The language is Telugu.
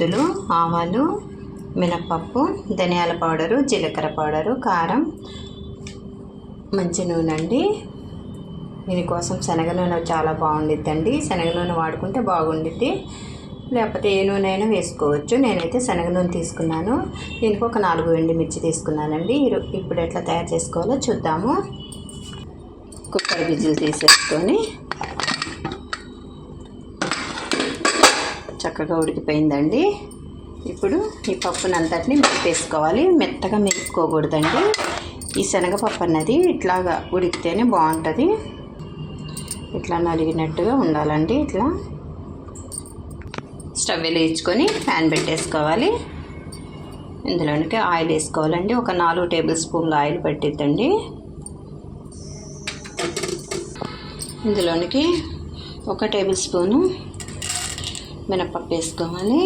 మెంతులు, ఆవాలు, మినపప్పు, ధనియాల పౌడరు, జీలకర్ర పౌడరు, కారం, మంచి నూనె అండి. దీనికోసం శనగ నూనె చాలా బాగుండిద్దండి. శనగ నూనె వాడుకుంటే బాగుండిద్ది, లేకపోతే ఏ నూనె అయినా వేసుకోవచ్చు. నేనైతే శనగ నూనె తీసుకున్నాను. దీనికి ఒక 4 ఎండుమిర్చి తీసుకున్నానండి. ఇప్పుడు ఎట్లా తయారు చేసుకోవాలో చూద్దాము. కుక్కర్ విజిల్ తీసేసుకొని చక్కగా ఉడికిపోయిందండి. ఇప్పుడు ఈ పప్పునంతటిని మెత్తేసుకోవాలి. మెత్తగా మెరుపుకోకూడదండి. ఈ శనగపప్పు అన్నది ఇట్లాగా ఉడికితేనే బాగుంటుంది. ఇట్లా నలిగినట్టుగా ఉండాలండి. ఇట్లా స్టవ్ వెలిగించుకొని ప్యాన్ పెట్టేసుకోవాలి. ఇందులోనికి ఆయిల్ వేసుకోవాలండి. ఒక 4 టేబుల్ స్పూన్ల ఆయిల్ పట్టిద్దండి. ఇందులోనికి 1 టేబుల్ స్పూను మినపప్పు వేసుకోవాలి.